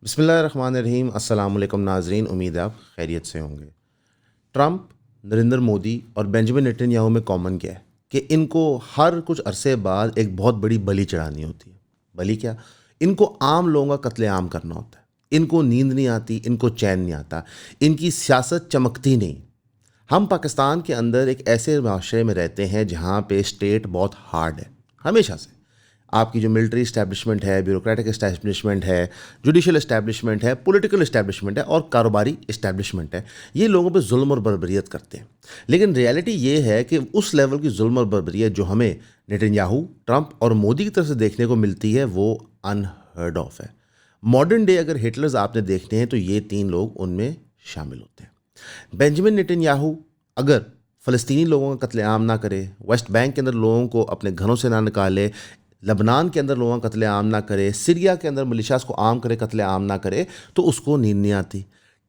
بسم اللہ الرحمن الرحیم. السلام علیکم ناظرین, امید ہے آپ خیریت سے ہوں گے. ٹرمپ, نریندر مودی اور بینجامن نیتن یاہو میں کامن کیا ہے کہ ان کو ہر کچھ عرصے بعد ایک بہت بڑی بلی چڑھانی ہوتی ہے. بلی کیا؟ ان کو عام لوگوں کا قتل عام کرنا ہوتا ہے. ان کو نیند نہیں آتی, ان کو چین نہیں آتا, ان کی سیاست چمکتی نہیں. ہم پاکستان کے اندر ایک ایسے معاشرے میں رہتے ہیں جہاں پہ اسٹیٹ بہت ہارڈ ہے ہمیشہ سے. آپ کی جو ملٹری اسٹیبلشمنٹ ہے, بیوروکریٹک اسٹیبلشمنٹ ہے, جوڈیشل اسٹیبلشمنٹ ہے, پولیٹیکل اسٹیبلشمنٹ ہے اور کاروباری اسٹیبلشمنٹ ہے, یہ لوگوں پہ ظلم اور بربریت کرتے ہیں. لیکن ریالٹی یہ ہے کہ اس لیول کی ظلم اور بربریت جو ہمیں نیتن یاہو, ٹرمپ اور مودی کی طرف سے دیکھنے کو ملتی ہے وہ انہرڈ آف ہے. ماڈرن ڈے اگر ہٹلرز آپ نے دیکھنے ہیں تو یہ تین لوگ ان میں شامل ہوتے ہیں. بینجامن نیتن یاہو اگر فلسطینی لوگوں کا قتل عام نہ کرے, ویسٹ بینک کے اندر لوگوں کو اپنے گھروں سے نہ نکالے, لبنان کے اندر لوگوں کا قتل عام نہ کرے, سریا کے اندر ملیشیاز کو عام کرے, قتل عام نہ کرے, تو اس کو نیند نہیں آتی.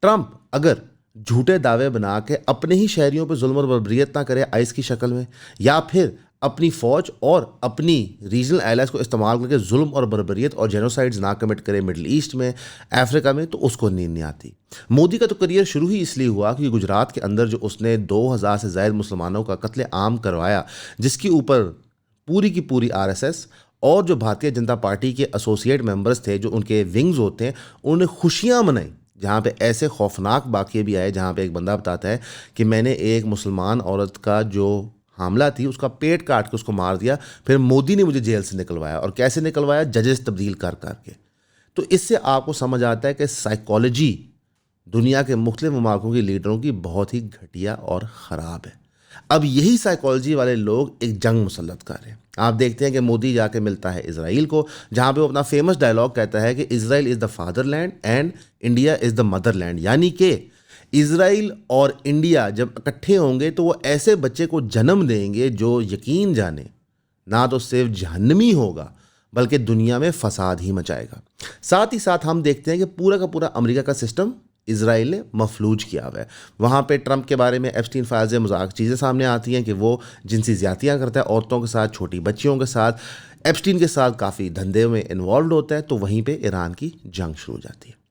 ٹرمپ اگر جھوٹے دعوے بنا کے اپنے ہی شہریوں پہ ظلم اور بربریت نہ کرے آئس کی شکل میں, یا پھر اپنی فوج اور اپنی ریجنل ایلائز کو استعمال کر کے ظلم اور بربریت اور جینوسائڈز نہ کمٹ کرے مڈل ایسٹ میں, افریقہ میں, تو اس کو نیند نہیں آتی. مودی کا تو کریئر شروع ہی اس لیے ہوا کہ گجرات کے اندر جو اس نے 2000 سے زائد مسلمانوں کا قتل عام کروایا, جس کے اوپر پوری کی پوری RSS اور جو بھارتیہ جنتا پارٹی کے ایسوسیٹ ممبرز تھے, جو ان کے ونگز ہوتے ہیں, انہوں نے خوشیاں منائی. جہاں پہ ایسے خوفناک واقعے بھی آئے جہاں پہ ایک بندہ بتاتا ہے کہ میں نے ایک مسلمان عورت کا جو حاملہ تھی اس کا پیٹ کاٹ کے اس کو مار دیا, پھر مودی نے مجھے جیل سے نکلوایا. اور کیسے نکلوایا؟ ججز تبدیل کر کے. تو اس سے آپ کو سمجھ آتا ہے کہ سائیکالوجی دنیا کے مختلف ممالکوں کے لیڈروں کی بہت ہی گھٹیا اور خراب ہے. اب یہی سائیکالوجی والے لوگ ایک جنگ مسلط کر رہے ہیں. آپ دیکھتے ہیں کہ مودی جا کے ملتا ہے اسرائیل کو, جہاں پہ وہ اپنا فیمس ڈائلاگ کہتا ہے کہ Israel is the fatherland and India is the motherland. یعنی کہ اسرائیل اور انڈیا جب اکٹھے ہوں گے تو وہ ایسے بچے کو جنم دیں گے جو یقین جانے نہ تو صرف جہنمی ہوگا بلکہ دنیا میں فساد ہی مچائے گا. ساتھ ہی ساتھ ہم دیکھتے ہیں کہ پورا کا پورا امریکہ کا سسٹم اسرائیل نے مفلوج کیا ہوا ہے. وہاں پہ ٹرمپ کے بارے میں ایپسٹین فائلز مذاق چیزیں سامنے آتی ہیں کہ وہ جنسی زیادتیاں کرتا ہے عورتوں کے ساتھ, چھوٹی بچیوں کے ساتھ. ایپسٹین کے ساتھ کافی دھندے میں انوالوڈ ہوتا ہے. تو وہیں پہ ایران کی جنگ شروع ہو جاتی ہے.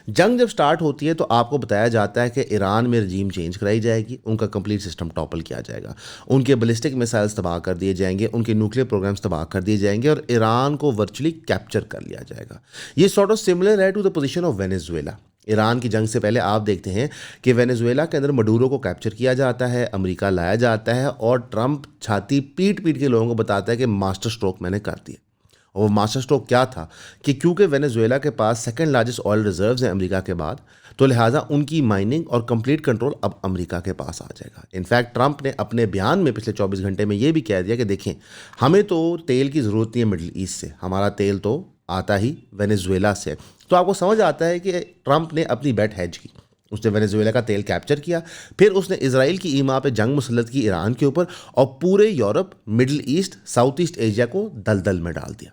جنگ جب سٹارٹ ہوتی ہے تو آپ کو بتایا جاتا ہے کہ ایران میں رجیم چینج کرائی جائے گی, ان کا کمپلیٹ سسٹم ٹاپل کیا جائے گا, ان کے بیلسٹک میسائلز تباہ کر دیے جائیں گے, ان کے نیوکلیر پروگرامز تباہ کر دیے جائیں گے, اور ایران کو ورچولی کیپچر کر لیا جائے گا. یہ سارٹ آف سملر ہے to the position of Venezuela. Iran کی جنگ سے پہلے آپ دیکھتے ہیں کہ وینیزویلا کے اندر مڈورو کو کیپچر کیا جاتا ہے, امریکہ لایا جاتا ہے, اور ٹرمپ چھاتی پیٹ پیٹ کے لوگوں کو بتاتا ہے کہ ماسٹر سٹروک میں نے کر دیا. اور وہ ماسٹر سٹروک کیا تھا کہ کیونکہ وینیزویلا کے پاس سیکنڈ لارجسٹ آئل ریزروز ہیں امریکہ کے بعد, تو لہٰذا ان کی مائننگ اور کمپلیٹ کنٹرول اب امریکہ کے پاس آ جائے گا. انفیکٹ ٹرمپ نے اپنے بیان میں پچھلے 24 گھنٹے میں یہ بھی کہہ دیا کہ دیکھیں, ہمیں تو تیل کی ضرورت نہیں ہے مڈل ایسٹ سے, ہمارا تیل تو آتا ہی وینیزویلا سے. تو آپ کو سمجھ آتا ہے کہ ٹرمپ نے اپنی بیٹ ہیج کی. اس نے وینیزویلا کا تیل کیپچر کیا, پھر اس نے اسرائیل کی ایما پہ جنگ مسلط کی ایران کے اوپر, اور پورے Europe, middle east, south east Asia کو دلدل میں ڈال دیا.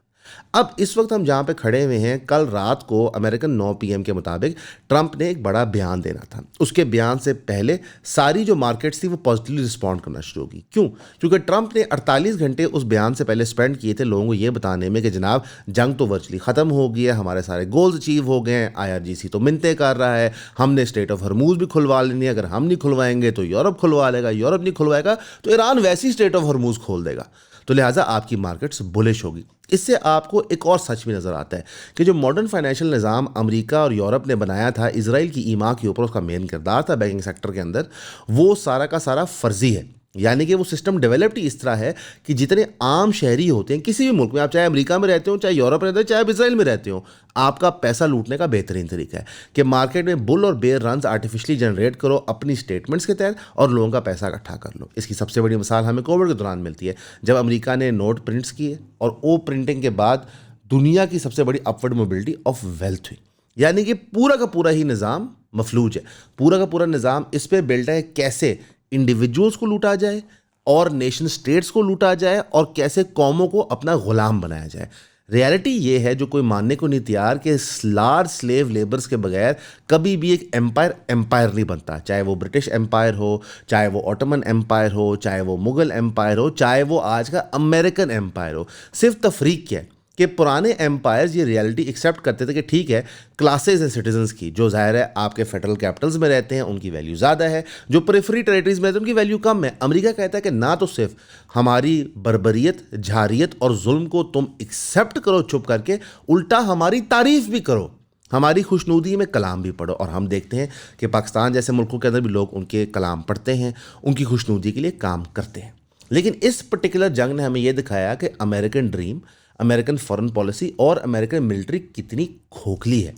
اب اس وقت ہم جہاں پہ کھڑے ہوئے ہیں, کل رات کو امریکن 9 PM کے مطابق ٹرمپ نے ایک بڑا بیان دینا تھا. اس کے بیان سے پہلے ساری جو مارکیٹس تھی وہ پازیٹیولی رسپونڈ کرنا شروع ہوگی. کیوں؟ کیونکہ ٹرمپ نے 48 گھنٹے اس بیان سے پہلے اسپینڈ کیے تھے لوگوں کو یہ بتانے میں کہ جناب جنگ تو ورچولی ختم ہو گئی ہے, ہمارے سارے گولز اچیو ہو گئے ہیں, IRGC تو منتیں کر رہا ہے, ہم نے اسٹریٹ آف ہرموز بھی کھلوا لینی ہے, اگر ہم نہیں کھلوائیں گے تو یورپ کھلوا لے گا, یورپ نہیں کھلوائے گا تو ایران ویسی اسٹریٹ آف ہرموز کھول دے گا, تو لہٰذا آپ کی مارکیٹس بلش ہوگی. اس سے آپ کو ایک اور سچ بھی نظر آتا ہے کہ جو ماڈرن فائنینشیل نظام امریکہ اور یورپ نے بنایا تھا اسرائیل کی ایما کے اوپر, اس کا مین کردار تھا بینکنگ سیکٹر کے اندر, وہ سارا کا سارا فرضی ہے. یعنی کہ وہ سسٹم ڈیولپڈ اس طرح ہے کہ جتنے عام شہری ہوتے ہیں کسی بھی ملک میں, آپ چاہے امریکہ میں رہتے ہوں, چاہے یورپ میں رہتے ہوں, چاہے آپ اسرائیل میں رہتے ہوں, آپ کا پیسہ لوٹنے کا بہترین طریقہ ہے کہ مارکیٹ میں بل اور بیئر رنز آرٹیفیشلی جنریٹ کرو اپنی اسٹیٹمنٹس کے تحت, اور لوگوں کا پیسہ اکٹھا کر لو. اس کی سب سے بڑی مثال ہمیں کووڈ کے دوران ملتی ہے, جب امریکہ نے نوٹ پرنٹس کیے اور وہ پرنٹنگ کے بعد دنیا کی سب سے بڑی اپورڈ موبلٹی آف ویلتھ ہوئی. یعنی کہ پورا کا پورا ہی نظام مفلوج ہے. پورا کا پورا نظام اس پہ بلڈ ہے کیسے انڈیویجولس کو لوٹا جائے اور نیشن سٹیٹس کو لوٹا جائے, اور کیسے قوموں کو اپنا غلام بنایا جائے. ریالٹی یہ ہے جو کوئی ماننے کو نہیں تیار کہ لارج سلیو لیبرز کے بغیر کبھی بھی ایک امپائر نہیں بنتا, چاہے وہ برٹش امپائر ہو, چاہے وہ آٹومن امپائر ہو, چاہے وہ مغل امپائر ہو, چاہے وہ آج کا امریکن امپائر ہو. صرف تفریق کیا ہے کہ پرانے ایمپائرز یہ ریالٹی ایکسیپٹ کرتے تھے کہ ٹھیک ہے کلاسز ہیں سٹیزنس کی، جو ظاہر ہے آپ کے فیڈرل کیپٹلز میں رہتے ہیں ان کی ویلیو زیادہ ہے، جو پریفری ٹیریٹریز میں رہتے ہیں ان کی ویلیو کم ہے۔ امریکہ کہتا ہے کہ نہ تو صرف ہماری بربریت، جھاریت اور ظلم کو تم ایکسیپٹ کرو چپ کر کے، الٹا ہماری تعریف بھی کرو، ہماری خوشنودی میں کلام بھی پڑھو۔ اور ہم دیکھتے ہیں کہ پاکستان جیسے ملکوں کے اندر بھی لوگ ان کے کلام پڑھتے ہیں، ان کی خوشنودی کے لیے کام کرتے ہیں۔ لیکن اس پرٹیکولر جنگ نے ہمیں یہ دکھایا کہ American dream, American foreign policy اور امریکن ملٹری کتنی کھوکھلی ہے۔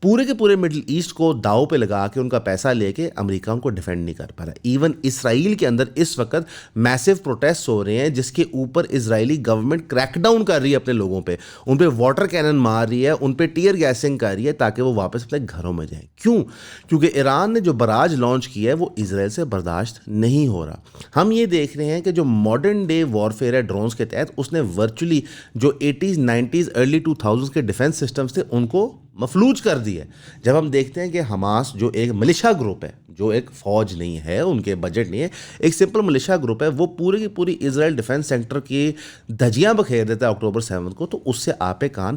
پورے کے پورے مڈل ایسٹ کو داؤ پہ لگا کے ان کا پیسہ لے کے امریکہ ان کو ڈیفینڈ نہیں کر پا رہا۔ ایون اسرائیل کے اندر اس وقت میسو پروٹیسٹ ہو رہے ہیں جس کے اوپر اسرائیلی گورنمنٹ کریک ڈاؤن کر رہی ہے اپنے لوگوں پہ، ان پہ واٹر کینن مار رہی ہے، ان پہ ٹیئر گیسنگ کر رہی ہے تاکہ وہ واپس اپنے گھروں میں جائیں۔ کیوں؟ کیونکہ ایران نے جو براج لانچ کیا ہے وہ اسرائیل سے برداشت نہیں ہو رہا۔ ہم یہ دیکھ رہے ہیں کہ جو ماڈرن ڈے وارفیئر ہے ڈرونز کے تحت، اس نے ورچولی جو 80s 90s ارلی 2000s کے ڈیفنس سسٹمز تھے ان کو مفلوج کر دی ہے۔ جب ہم دیکھتے ہیں کہ حماس جو ایک ملیشیا گروپ ہے، جو ایک فوج نہیں ہے، ان کے بجٹ نہیں ہے، ایک سمپل ملیشیا گروپ ہے، وہ پوری کی پوری اسرائیل ڈیفنس سینٹر کی دھجیاں بکھیر دیتا ہے اکتوبر 7 کو، تو اس سے آپے کان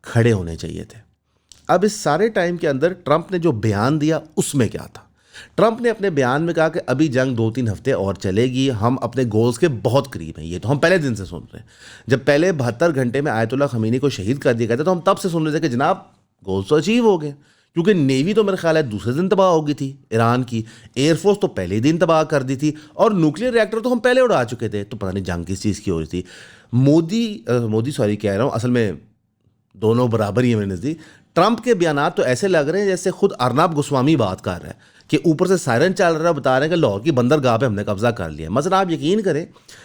کھڑے ہونے چاہیے تھے۔ اب اس سارے ٹائم کے اندر ٹرمپ نے جو بیان دیا اس میں کیا تھا؟ ٹرمپ نے اپنے بیان میں کہا کہ ابھی جنگ 2-3 ہفتے اور چلے گی، ہم اپنے گولز کے بہت قریب ہیں۔ یہ تو ہم پہلے دن سے سن رہے ہیں، جب پہلے 72 گھنٹے میں آیت اللہ خمینی کو شہید کر دیا گیا تھا تو ہم تب سے سن رہے تھے کہ جناب گولز تو اچیو ہو گئے، کیونکہ نیوی تو میرے خیال ہے دوسرے دن تباہ ہو گئی تھی ایران کی، ایئر فورس تو پہلے دن تباہ کر دی تھی، اور نیوکلیر ریئیکٹر تو ہم پہلے اڑا چکے تھے، تو پتہ نہیں جنگ کس چیز کی ہو رہی تھی۔ مودی کہہ رہا ہوں، اصل میں دونوں برابر ہی ہیں میرے نزدیک۔ ٹرمپ کے بیانات تو ایسے لگ رہے ہیں جیسے خود ارنب گوسوامی بات کر رہا ہے کہ اوپر سے سائرن چل رہا ہے، بتا رہے ہیں کہ لاہور کی بندرگاہ پہ ہم نے قبضہ کر لیا۔ مثلا آپ یقین کریں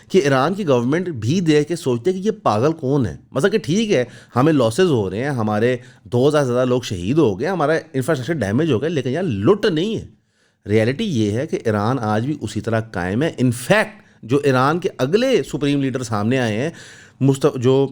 کہ ایران کی گورنمنٹ بھی دیکھ کے سوچتے کہ یہ پاگل کون ہے، مثلا کہ ٹھیک ہے ہمیں لاسز ہو رہے ہیں، ہمارے 2000 سے زیادہ لوگ شہید ہو گئے، ہمارا انفراسٹرکچر ڈیمیج ہو گیا، لیکن یار لٹ نہیں ہے۔ ریئلٹی یہ ہے کہ ایران آج بھی اسی طرح قائم ہے۔ انفیکٹ جو ایران کے اگلے سپریم لیڈر سامنے آئے ہیں، جو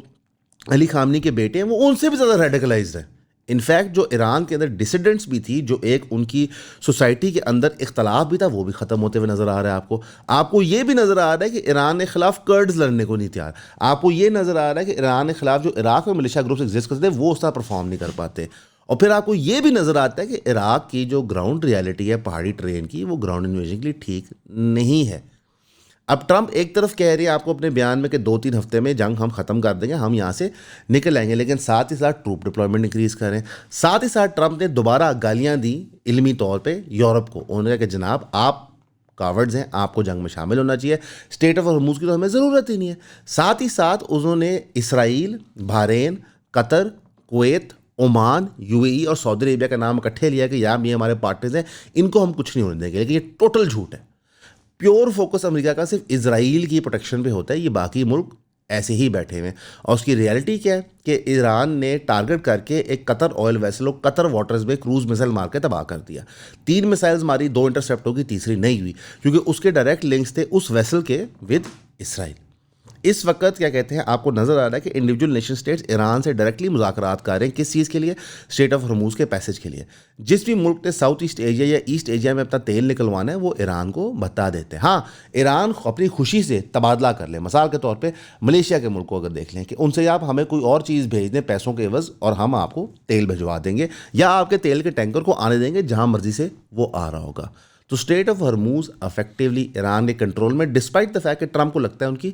علی خامنی کے بیٹے ہیں، وہ ان سے بھی زیادہ ریڈیکلائزڈ ہیں۔ انفیکٹ جو ایران کے اندر ڈسیڈنٹس بھی تھی، جو ایک ان کی سوسائٹی کے اندر اختلاف بھی تھا، وہ بھی ختم ہوتے ہوئے نظر آ رہا ہے۔ آپ کو یہ بھی نظر آ رہا ہے کہ ایران کے خلاف کرڈز لڑنے کو نہیں تیار۔ آپ کو یہ نظر آ رہا ہے کہ ایران کے خلاف جو عراق میں ملیشیا گروپس ایگزسٹ کرتے تھے وہ اس طرح پرفارم نہیں کر پاتے۔ اور پھر آپ کو یہ بھی نظر آتا ہے کہ عراق کی جو گراؤنڈ ریالٹی ہے پہاڑی ٹرین کی، وہ گراؤنڈ انویژن کے لیے ٹھیک نہیں ہے۔ اب ٹرمپ ایک طرف کہہ رہی ہے آپ کو اپنے بیان میں کہ 2-3 ہفتے میں جنگ ہم ختم کر دیں گے، ہم یہاں سے نکل آئیں گے، لیکن ساتھ ہی ساتھ ٹروپ ڈپلائمنٹ انکریز کریں۔ ساتھ ہی ساتھ ٹرمپ نے دوبارہ گالیاں دی علمی طور پہ یورپ کو، انہوں نے کہا کہ جناب آپ کاورڈز ہیں، آپ کو جنگ میں شامل ہونا چاہیے، اسٹیٹ آف ہرموز کی تو ہمیں ضرورت ہی نہیں ہے۔ ساتھ ہی ساتھ انہوں نے اسرائیل، بحرین، قطر، کویت، عمان، UAE اور سعودی عربیہ کا نام اکٹھے لیا کہ یار یہ ہمارے پارٹنرز ہیں، ان کو ہم کچھ نہیں ہونے دیں گے، لیکن یہ ٹوٹل جھوٹ ہے۔ پیور فوکس امریکہ کا صرف اسرائیل کی پروٹیکشن پہ ہوتا ہے، یہ باقی ملک ایسے ہی بیٹھے ہوئے ہیں۔ اور اس کی ریالٹی کیا ہے کہ ایران نے ٹارگٹ کر کے ایک قطر آئل ویسل کو قطر واٹرز میں کروز میسائل مار کے تباہ کر دیا۔ 3 میسائلز ماری، 2 انٹرسیپٹ ہوگی، تیسری نہیں ہوئی، کیونکہ اس کے ڈائریکٹ لنکس تھے اس ویسل کے ود اسرائیل۔ اس وقت کیا کہتے ہیں آپ کو نظر آ رہا ہے کہ انڈیویجول نیشن اسٹیٹس ایران سے ڈائریکٹلی مذاکرات کر رہے ہیں، کس چیز کے لیے؟ اسٹیٹ آف ہرموز کے پیسج کے لیے۔ جس بھی ملک نے ساؤتھ ایسٹ ایشیا یا ایسٹ ایشیا میں اپنا تیل نکلوانا ہے وہ ایران کو بتا دیتے ہیں۔ ہاں ایران اپنی خوشی سے تبادلہ کر لے، مثال کے طور پہ ملیشیا کے ملک کو اگر دیکھ لیں کہ ان سے آپ ہمیں کوئی اور چیز بھیج دیں پیسوں کے عوض اور ہم آپ کو تیل بھجوا دیں گے، یا آپ کے تیل کے ٹینکر کو آنے دیں گے جہاں مرضی سے وہ آ رہا ہوگا۔ تو اسٹیٹ آف ہرموز افیکٹولی ایران کے کنٹرول میں، ڈسپائٹ دا فیکٹ کہ ٹرمپ کو لگتا ہے ان کی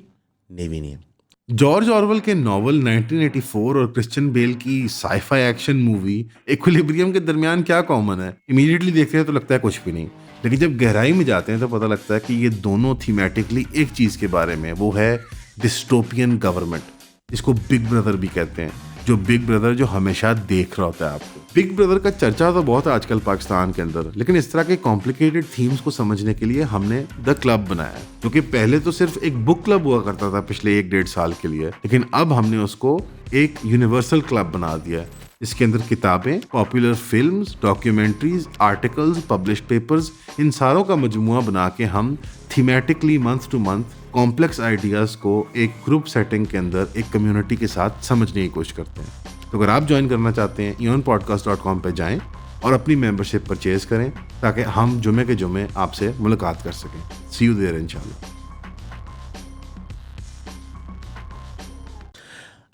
نیوی نہیں ہے۔ جارج آرویل کے ناول 1984 اور کرسچن بیل کی سائی فائی ایکشن مووی ایکولیبریم کے درمیان کیا کامن ہے؟ امیڈیٹلی دیکھتے ہیں تو لگتا ہے کچھ بھی نہیں، لیکن جب گہرائی میں جاتے ہیں تو پتہ لگتا ہے کہ یہ دونوں تھیمیٹکلی ایک چیز کے بارے میں، وہ ہے ڈسٹوپین گورنمنٹ، جس کو بگ بردر بھی کہتے ہیں، جو بگ بردر جو ہمیشہ دیکھ رہا ہوتا ہے آپ کو۔ بگ بردر کا چرچا تو بہت ہے آج کل پاکستان کے اندر، لیکن اس طرح کے کمپلیکیٹڈ تھیمز کو سمجھنے کے لیے ہم نے دا کلب بنایا ہے، جو کہ پہلے تو صرف ایک بک کلب ہوا کرتا تھا پچھلے 1-1.5 سال کے لیے، لیکن اب ہم نے اس کو ایک یونیورسل کلب بنا دیا ہے، اس کے اندر کتابیں، popular films, documentaries, articles, published papers, ان ساروں کا مجموعہ بنا کے ہم thematically month to month complex ideas کو ایک گروپ سیٹنگ کے اندر ایک کمیونٹی کے ساتھ سمجھنے کی کوشش کرتے ہیں۔ تو اگر آپ جوائن کرنا چاہتے ہیں eonpodcast.com پہ جائیں اور اپنی ممبرشپ پرچیز کریں تاکہ ہم جمعے کے جمعے آپ سے ملاقات کر سکیں۔ سی یو دیئر انشاءاللہ۔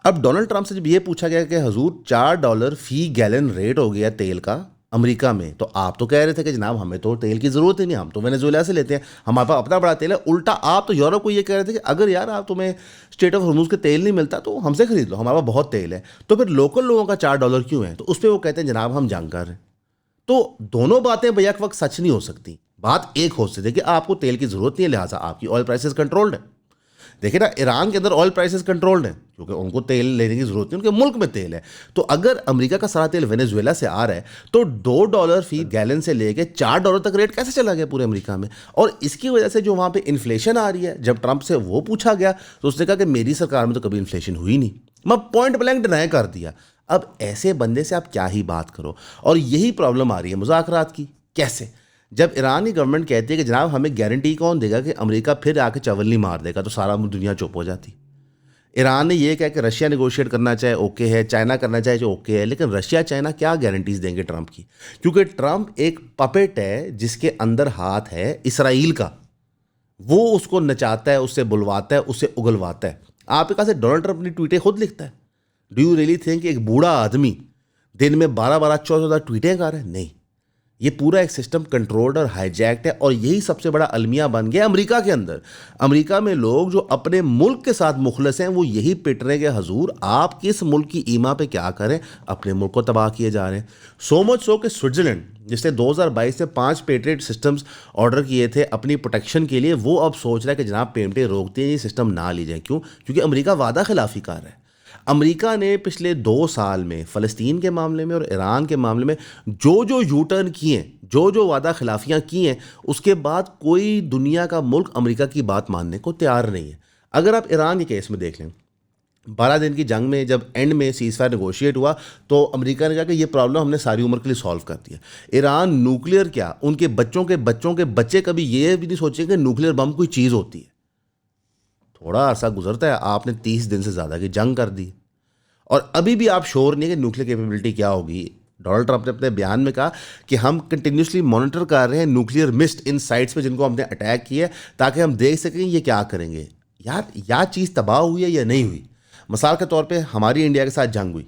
اب ڈونلڈ ٹرمپ سے جب یہ پوچھا گیا کہ حضور $4 فی گیلن ریٹ ہو گیا تیل کا امریکہ میں، تو آپ تو کہہ رہے تھے کہ جناب ہمیں تو تیل کی ضرورت ہی نہیں، ہم تو وینیزویلا سے لیتے ہیں، ہمارے پاس اپنا بڑا تیل ہے. الٹا آپ تو یورپ کو یہ کہہ رہے تھے کہ اگر یار آپ تمہیں اسٹیٹ آف ہرموز کے تیل نہیں ملتا تو ہم سے خرید لو، ہمارے پاس بہت تیل ہے. تو پھر لوکل لوگوں کا $4 کیوں ہے؟ تو اس پہ وہ کہتے ہیں جناب ہم جنگ کر رہے ہیں. تو دونوں باتیں بیک وقت سچ نہیں ہو سکتی. بات ایک ہو سکتی ہے کہ آپ کو تیل کی ضرورت نہیں ہے، لہٰذا آپ کی آئل پرائسز کنٹرولڈ ہے. دیکھیں نا، ایران کے اندر آئل پرائسز کنٹرولڈ ہیں کیونکہ ان کو تیل لینے کی ضرورت نہیں، ان کے ملک میں تیل ہے. تو اگر امریکہ کا سارا تیل وینیزویلا سے آ رہا ہے تو $2 فی گیلن سے لے کے $4 تک ریٹ کیسے چلا گیا پورے امریکہ میں؟ اور اس کی وجہ سے جو وہاں پہ انفلیشن آ رہی ہے، جب ٹرمپ سے وہ پوچھا گیا تو اس نے کہا کہ میری سرکار میں تو کبھی انفلیشن ہوئی نہیں. میں پوائنٹ بلینک ڈینائی کر دیا. اب ایسے بندے سے آپ کیا ہی بات کرو. اور یہی پرابلم آ رہی ہے مذاکرات کی. کیسے؟ جب ایران کی گورنمنٹ کہتی ہے کہ جناب ہمیں گارنٹی کون دے گا کہ امریکہ پھر آ کے چول نہیں مار دے گا، تو سارا دنیا چپ ہو جاتی. ایران نے یہ کہا کہ رشیا نیگوشیٹ کرنا چاہے اوکے ہے، چائنا کرنا چاہے جو اوکے ہے، لیکن رشیا چائنا کیا گارنٹیز دیں گے ٹرمپ کی؟ کیونکہ ٹرمپ ایک پپیٹ ہے جس کے اندر ہاتھ ہے اسرائیل کا. وہ اس کو نچاتا ہے، اس سے بلواتا ہے، اس سے اگلواتا ہے. آپ کے پاس ڈونلڈ ٹرمپ اپنی ٹویٹیں خود لکھتا ہے. ڈو یو ریئلی تھنک کہ ایک بوڑھا آدمی دن میں 12 14 ٹویٹیں کر رہے ہیں؟ نہیں، یہ پورا ایک سسٹم کنٹرولڈ اور ہائی جیکڈ ہے. اور یہی سب سے بڑا المیہ بن گیا امریکہ کے اندر. امریکہ میں لوگ جو اپنے ملک کے ساتھ مخلص ہیں وہ یہی پٹ رہے ہیں کہ حضور آپ کس ملک کی ایما پہ کیا کریں، اپنے ملک کو تباہ کیے جا رہے ہیں. سو مچ سو کہ سوئٹزرلینڈ جس نے 2022 سے 5 پیٹریٹ سسٹمز آرڈر کیے تھے اپنی پروٹیکشن کے لیے، وہ اب سوچ رہا ہے کہ جناب پیمنٹیں روکتے ہیں، یہ سسٹم نہ لی جائیں. کیوں؟ کیونکہ امریکہ وعدہ خلافی کر رہا ہے. امریکہ نے پچھلے 2 سال میں فلسطین کے معاملے میں اور ایران کے معاملے میں جو یو ٹرن کیے ہیں، جو وعدہ خلافیاں کی ہیں، اس کے بعد کوئی دنیا کا ملک امریکہ کی بات ماننے کو تیار نہیں ہے. اگر آپ ایران کے کیس میں دیکھ لیں، 12 دن کی جنگ میں جب اینڈ میں سیز فائر نیگوشیٹ ہوا تو امریکہ نے کہا کہ یہ پرابلم ہم نے ساری عمر کے لیے سالو کر دیا. ایران نیوکلیئر کیا، ان کے بچوں کے بچے کبھی یہ بھی نہیں سوچیں کہ نیوکلیئر بم کوئی چیز ہوتی ہے. تھوڑا عرصہ گزرتا ہے، آپ نے 30 دن سے زیادہ کی جنگ کر دی اور ابھی بھی آپ شور نہیں ہے کہ نیوکلیئر کیپیبلٹی کیا ہوگی. ڈونلڈ ٹرمپ نے اپنے بیان میں کہا کہ ہم کنٹینیوسلی مانیٹر کر رہے ہیں نیوکلیئر مسٹ ان سائٹس پہ جن کو ہم نے اٹیک کیا ہے تاکہ ہم دیکھ سکیں یہ کیا کریں گے. یار یا چیز تباہ ہوئی ہے یا نہیں ہوئی. مثال کے طور پہ ہماری انڈیا کے ساتھ جنگ ہوئی،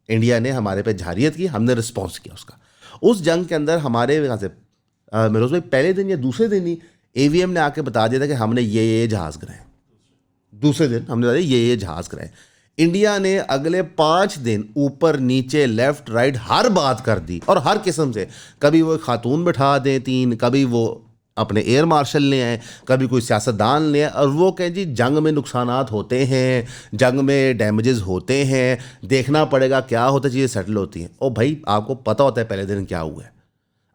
انڈیا نے ہمارے پہ جارحیت کی، ہم نے رسپانس کیا اس کا. اس جنگ کے اندر ہمارے یہاں سے مروز بھائی پہلے دن یا دوسرے دن ہی اے وی ایم نے آ کے بتا دیا تھا کہ ہم نے یہ جہاز گرائے. دوسرے دن ہم نے بتا دیا یہ جہاز گرائے. انڈیا نے اگلے 5 دن اوپر نیچے لیفٹ رائٹ ہر بات کر دی اور ہر قسم سے. کبھی وہ خاتون بٹھا دیں 3، کبھی وہ اپنے ایئر مارشل لے آئیں، کبھی کوئی سیاستدان لے آئیں اور وہ کہیں جی جنگ میں نقصانات ہوتے ہیں، جنگ میں ڈیمیجز ہوتے ہیں، دیکھنا پڑے گا کیا ہوتا ہے، چیزیں سیٹل ہوتی ہیں. او بھائی آپ کو پتہ ہوتا ہے پہلے دن کیا ہوا ہے،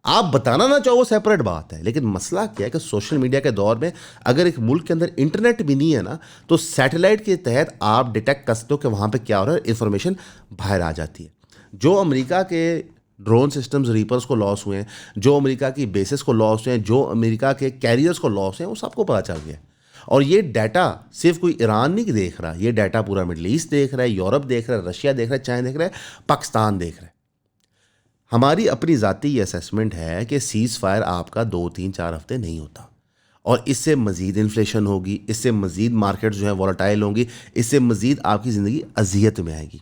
آپ بتانا نہ چاہو وہ سیپریٹ بات ہے. لیکن مسئلہ کیا ہے کہ سوشل میڈیا کے دور میں اگر ایک ملک کے اندر انٹرنیٹ بھی نہیں ہے نا تو سیٹلائٹ کے تحت آپ ڈیٹیکٹ کر سکتے ہو کہ وہاں پہ کیا ہو رہا ہے، انفارمیشن باہر آ جاتی ہے. جو امریکہ کے ڈرون سسٹمز ریپرز کو لاس ہوئے ہیں، جو امریکہ کی بیسز کو لاس ہوئے ہیں، جو امریکہ کے کیریئرز کو لاس ہیں، وہ سب کو پتہ چل گیا. اور یہ ڈیٹا صرف کوئی ایران نہیں دیکھ رہا، یہ ڈیٹا پورا مڈل ایسٹ دیکھ رہا ہے، یورپ دیکھ رہا ہے، رشیا دیکھ رہا ہے، چائنا دیکھ رہا ہے، پاکستان دیکھ رہا ہے. ہماری اپنی ذاتی یہ اسیسمنٹ ہے کہ سیز فائر آپ کا 2 3 4 ہفتے نہیں ہوتا اور اس سے مزید انفلیشن ہوگی، اس سے مزید مارکیٹ جو ہے وولٹائل ہوں گی، اس سے مزید آپ کی زندگی اذیت میں آئے گی.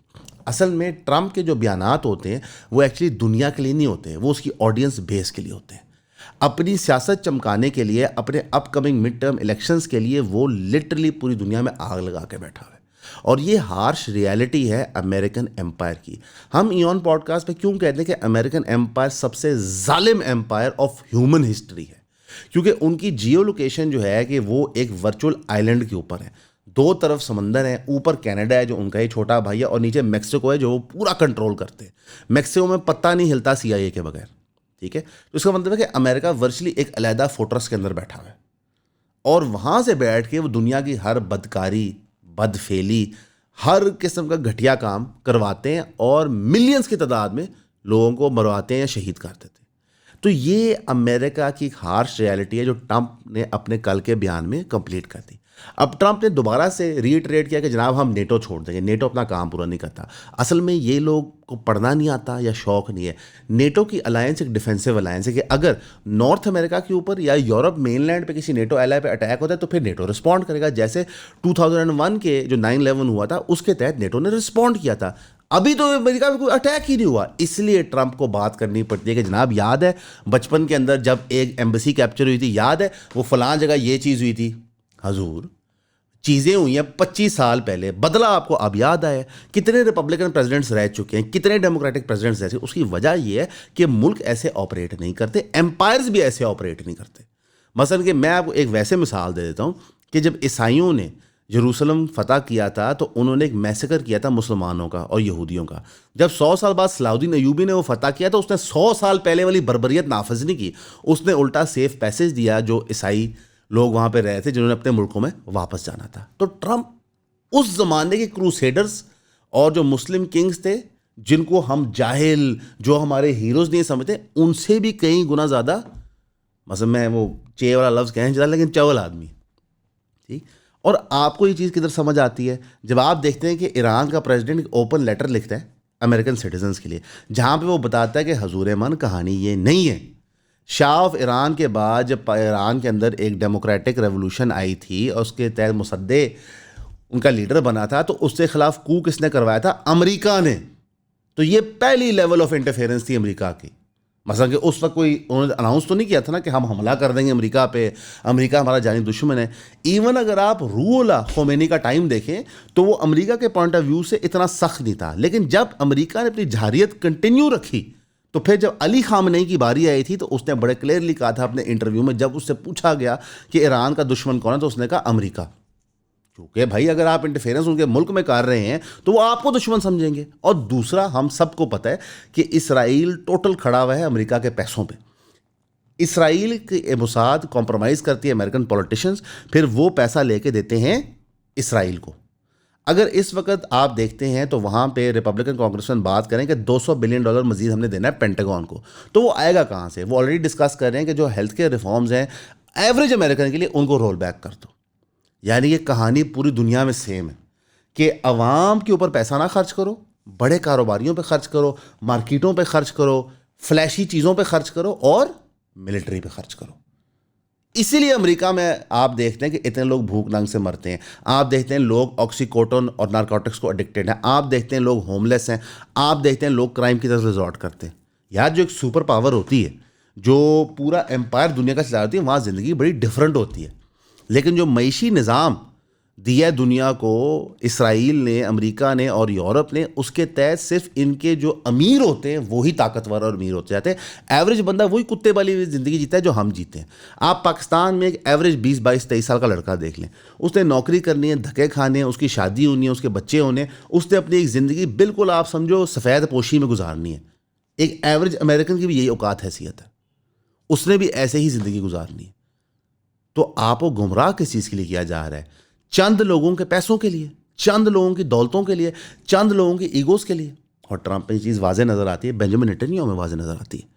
اصل میں ٹرمپ کے جو بیانات ہوتے ہیں وہ ایکچولی دنیا کے لیے نہیں ہوتے ہیں، وہ اس کی آڈینس بیس کے لیے ہوتے ہیں. اپنی سیاست چمکانے کے لیے، اپنے اپ کمنگ مڈ ٹرم الیکشنز کے لیے وہ لٹرلی پوری دنیا میں آگ لگا کے بیٹھا ہوا ہے. اور یہ ہارش ریالٹی ہے امریکن امپائر کی. ہم ایون پوڈ کاسٹ پہ کیوں کہتے ہیں کہ امریکن امپائر سب سے ظالم امپائر آف ہیومن ہسٹری ہے؟ کیونکہ ان کی جیو لوکیشن جو ہے کہ وہ ایک ورچوئل آئلینڈ کے اوپر ہے. 2 طرف سمندر ہیں، اوپر کینیڈا ہے جو ان کا ہی چھوٹا بھائی ہے اور نیچے میکسیکو ہے جو وہ پورا کنٹرول کرتے ہیں. میکسیکو میں پتہ نہیں ہلتا CIA کے بغیر. ٹھیک ہے، تو اس کا مطلب ہے کہ امریکہ ورچولی ایک علیحدہ فورٹرس کے اندر بیٹھا ہوا ہے اور وہاں سے بیٹھ کے وہ دنیا کی ہر بدکاری، بدفعلی، ہر قسم کا گھٹیا کام کرواتے ہیں اور ملینز کی تعداد میں لوگوں کو مرواتے ہیں یا شہید کر دیتے ہیں. تو یہ امریکہ کی ایک ہارش ریالٹی ہے جو ٹرمپ نے اپنے کل کے بیان میں کمپلیٹ کر دی. اب ٹرمپ نے دوبارہ سے ریٹریٹ کیا کہ جناب ہم نیٹو چھوڑ دیں گے، نیٹو اپنا کام پورا نہیں کرتا. اصل میں یہ لوگ کو پڑھنا نہیں آتا یا شوق نہیں ہے. نیٹو کی الائنس ایک ڈیفینسو الائنس ہے کہ اگر نارتھ امریکہ کے اوپر یا یورپ مین لینڈ پہ کسی نیٹو ایلائی پہ اٹیک ہوتا ہے تو پھر نیٹو رسپونڈ کرے گا. جیسے 2001 کے جو 9/11 ہوا تھا اس کے تحت نیٹو نے رسپونڈ کیا تھا. ابھی تو امریکہ میں کوئی اٹیک ہی نہیں ہوا. اس لیے ٹرمپ کو بات کرنی پڑتی ہے کہ جناب یاد ہے بچپن کے اندر جب ایک ایمبیسی کیپچر ہوئی تھی، یاد ہے وہ فلاں جگہ یہ چیز ہوئی تھی. حضور چیزیں ہوئی ہیں 25 سال پہلے، بدلہ آپ کو اب یاد آئے. کتنے ریپبلکن پریزیڈنٹس رہ چکے ہیں، کتنے ڈیموکریٹک پریزیڈنٹس رہ چکے ہیں. اس کی وجہ یہ ہے کہ ملک ایسے آپریٹ نہیں کرتے، ایمپائرز بھی ایسے آپریٹ نہیں کرتے. مثلا کہ میں آپ کو ایک ویسے مثال دے دیتا ہوں کہ جب عیسائیوں نے یروشلم فتح کیا تھا تو انہوں نے ایک میسیکر کیا تھا مسلمانوں کا اور یہودیوں کا. جب 100 سال بعد صلاح الدین ایوبی نے وہ فتح کیا تو اس نے 100 سال پہلے والی بربریت نافذ نہیں کی. اس نے الٹا سیف پیسج دیا جو عیسائی لوگ وہاں پہ رہے تھے جنہوں نے اپنے ملکوں میں واپس جانا تھا. تو ٹرمپ اس زمانے کے کروسیڈرز اور جو مسلم کنگز تھے جن کو ہم جاہل، جو ہمارے ہیروز نہیں سمجھتے، ان سے بھی کئی گنا زیادہ، مثلا میں وہ چے والا لفظ کہیں چلا لیکن چول آدمی. ٹھیک. اور آپ کو یہ چیز کدھر سمجھ آتی ہے جب آپ دیکھتے ہیں کہ ایران کا پریزیڈنٹ ایک اوپن لیٹر لکھتا ہے امریکن سٹیزنز کے لیے جہاں پہ وہ بتاتا ہے کہ حضور من کہانی یہ نہیں ہے. شاہ آف ایران کے بعد جب ایران کے اندر ایک ڈیموکریٹک ریولوشن آئی تھی اور اس کے تحت مصدق ان کا لیڈر بنا تھا تو اس کے خلاف کو کس نے کروایا تھا؟ امریکہ نے. تو یہ پہلی لیول آف انٹرفیئرنس تھی امریکہ کی. مثلا کہ اس وقت کوئی انہوں نے اناؤنس تو نہیں کیا تھا نا کہ ہم حملہ کر دیں گے امریکہ پہ، امریکہ ہمارا جانی دشمن ہے. ایون اگر آپ روح اللہ خمینی کا ٹائم دیکھیں تو وہ امریکہ کے پوائنٹ آف ویو سے اتنا سخت نہیں تھا. لیکن جب امریکہ نے اپنی جارحیت کنٹینیو رکھی تو پھر جب علی خامنئی کی باری آئی تھی تو اس نے بڑے کلیئرلی کہا تھا اپنے انٹرویو میں، جب اس سے پوچھا گیا کہ ایران کا دشمن کون ہے تو اس نے کہا امریکہ. کیونکہ بھائی اگر آپ انٹرفیئرنس ان کے ملک میں کر رہے ہیں تو وہ آپ کو دشمن سمجھیں گے. اور دوسرا ہم سب کو پتہ ہے کہ اسرائیل ٹوٹل کھڑا ہوا ہے امریکہ کے پیسوں پہ. اسرائیل کی موساد کمپرومائز کرتی ہے امریکن پولیٹیشنز، پھر وہ پیسہ لے کے دیتے ہیں اسرائیل کو. اگر اس وقت آپ دیکھتے ہیں تو وہاں پہ ریپبلکن کانگریسمین بات کریں کہ $200 بلین مزید ہم نے دینا ہے پینٹاگون کو، تو وہ آئے گا کہاں سے؟ وہ آلریڈی ڈسکس کر رہے ہیں کہ جو ہیلتھ کیئر ریفارمز ہیں ایوریج امریکن کے لیے ان کو رول بیک کر دو. یعنی یہ کہانی پوری دنیا میں سیم ہے کہ عوام کے اوپر پیسہ نہ خرچ کرو، بڑے کاروباریوں پہ خرچ کرو، مارکیٹوں پہ خرچ کرو، فلیشی چیزوں پہ خرچ کرو اور ملٹری پہ خرچ کرو. اسی لیے امریکہ میں آپ دیکھتے ہیں کہ اتنے لوگ بھوک ننگ سے مرتے ہیں. آپ دیکھتے ہیں لوگ آکسیکوٹن اور نارکوٹکس کو اڈکٹیڈ ہیں. آپ دیکھتے ہیں لوگ ہوم لیس ہیں. آپ دیکھتے ہیں لوگ کرائم کی طرف ریزورٹ کرتے ہیں. یار جو ایک سپر پاور ہوتی ہے جو پورا ایمپائر دنیا کا چلا ہوتی ہے وہاں زندگی بڑی ڈفرینٹ ہوتی ہے. لیکن جو معیشی نظام دیا ہے دنیا کو اسرائیل نے، امریکہ نے اور یورپ نے، اس کے تحت صرف ان کے جو امیر ہوتے ہیں وہی طاقتور اور امیر ہوتے جاتے ہیں. ایوریج بندہ وہی کتے والی زندگی جیتا ہے جو ہم جیتے ہیں. آپ پاکستان میں ایک ایوریج 20-22-23 سال کا لڑکا دیکھ لیں، اس نے نوکری کرنی ہے، دھکے کھانے ہیں، اس کی شادی ہونی ہے، اس کے بچے ہونے، اس نے اپنی ایک زندگی بالکل آپ سمجھو سفید پوشی میں گزارنی ہے. ایک ایوریج امریکن کی بھی یہی اوقات حیثیت ہے، اس نے بھی ایسے ہی زندگی گزارنی ہے. تو آپ کو گمراہ کس چیز کے لیے کیا جا رہا ہے؟ چند لوگوں کے پیسوں کے لیے، چند لوگوں کی دولتوں کے لیے، چند لوگوں کی ایگوز کے لیے. اور ٹرمپ میں یہ چیز واضح نظر آتی ہے، بینجامن نیتنیاہو میں واضح نظر آتی ہے.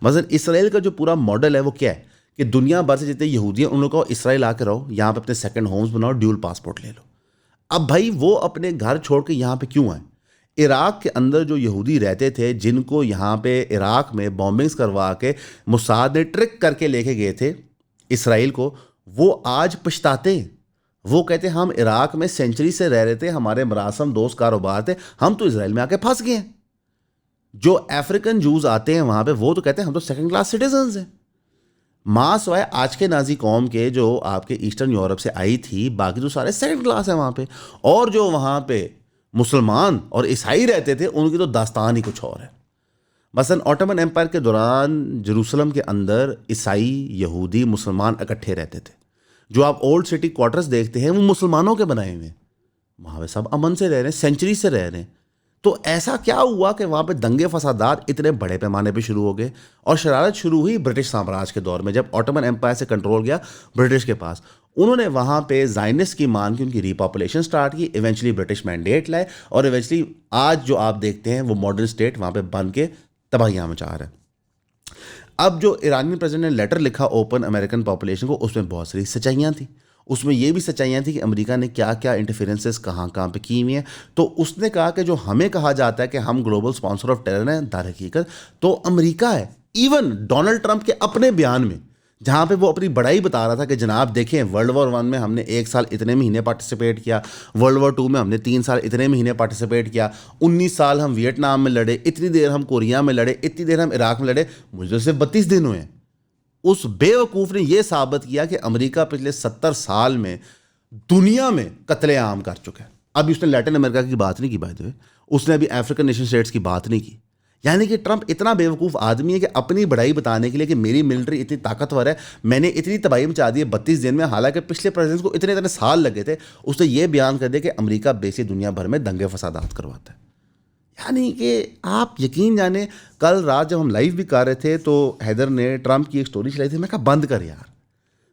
مثلا اسرائیل کا جو پورا ماڈل ہے وہ کیا ہے کہ دنیا بھر سے جتنے یہودی ہیں ان لوگوں کو اسرائیل آ کے رہو، یہاں پہ اپنے سیکنڈ ہومز بناؤ، ڈیول پاسپورٹ لے لو. اب بھائی وہ اپنے گھر چھوڑ کے یہاں پہ کیوں آئیں؟ عراق کے اندر جو یہودی رہتے تھے جن کو یہاں پہ عراق میں بامبنگز کروا کے موساد نے ٹرک کر کے لے کے گئے تھے اسرائیل کو، وہ آج پچھتاتے ہیں. وہ کہتے ہیں ہم عراق میں سینچری سے رہ رہے تھے، ہمارے مراسم دوست کاروبار تھے، ہم تو اسرائیل میں آ کے پھنس گئے ہیں. جو افریقن جوز آتے ہیں وہاں پہ وہ تو کہتے ہیں ہم تو سیکنڈ کلاس سٹیزنز ہیں. ماں سوائے آج کے نازی قوم کے جو آپ کے ایسٹرن یورپ سے آئی تھی، باقی تو سارے سیکنڈ کلاس ہیں وہاں پہ. اور جو وہاں پہ مسلمان اور عیسائی رہتے تھے ان کی تو داستان ہی کچھ اور ہے. مثلا آٹومن ایمپائر کے دوران جروسلم کے اندر عیسائی، یہودی، مسلمان اکٹھے رہتے تھے. جو آپ اولڈ سٹی کوارٹرز دیکھتے ہیں وہ مسلمانوں کے بنائے ہوئے ہیں، وہاں پہ سب امن سے رہ رہے ہیں، سینچری سے رہ رہے ہیں. تو ایسا کیا ہوا کہ وہاں پہ دنگے فسادات اتنے بڑے پیمانے پہ شروع ہو گئے؟ اور شرارت شروع ہوئی برٹش سامراج کے دور میں، جب آٹومن ایمپائر سے کنٹرول گیا برٹش کے پاس. انہوں نے وہاں پہ زائنسٹ کی مان کی، ان کی ریپاپولیشن سٹارٹ کی، ایونچولی برٹش مینڈیٹ لائے اور ایونچولی آج جو آپ دیکھتے ہیں وہ ماڈرن اسٹیٹ وہاں پہ بن کے تباہیاں مچا رہا ہے. اب جو ایرانی پریزیڈنٹ نے لیٹر لکھا اوپن امریکن پاپولیشن کو، اس میں بہت ساری سچائیاں تھیں. اس میں یہ بھی سچائیاں تھیں کہ امریکہ نے کیا کیا انٹرفیرنسز کہاں کہاں پہ کی ہوئی ہیں. تو اس نے کہا کہ جو ہمیں کہا جاتا ہے کہ ہم گلوبل اسپانسر آف ٹیرر ہیں، در حقیقت تو امریکہ ہے. ایون ڈونلڈ ٹرمپ کے اپنے بیان میں جہاں پہ وہ اپنی بڑائی بتا رہا تھا کہ جناب دیکھیں ورلڈ وار 1 میں ہم نے 1 سال اتنے مہینے پارٹیسپیٹ کیا، ورلڈ وار 2 میں ہم نے 3 سال اتنے مہینے پارٹیسپیٹ کیا، 19 سال ہم ویٹنام میں لڑے، اتنی دیر ہم کوریا میں لڑے، اتنی دیر ہم عراق میں لڑے، مجھے صرف 32 دن ہوئے ہیں. اس بے وقوف نے یہ ثابت کیا کہ امریکہ پچھلے 70 سال میں دنیا میں قتل عام کر چکا ہے. ابھی اس نے لیٹن امریکہ کی بات نہیں کی، بائی دی وے اس نے ابھی افریقن نیشن اسٹیٹس کی بات نہیں کی. یعنی کہ ٹرمپ اتنا بے وقوف آدمی ہے کہ اپنی بڑائی بتانے کے لیے کہ میری ملٹری اتنی طاقتور ہے، میں نے اتنی تباہی مچا دی ہے 32 دن میں، حالانکہ پچھلے پریزیڈنٹ کو اتنے سال لگے تھے. اس نے یہ بیان کر دیا کہ امریکہ بیسی دنیا بھر میں دنگے فسادات کرواتا ہے. یعنی کہ آپ یقین جانیں، کل رات جب ہم لائیو بھی کر رہے تھے تو حیدر نے ٹرمپ کی ایک سٹوری چلائی تھی. میں کہا بند کر یار،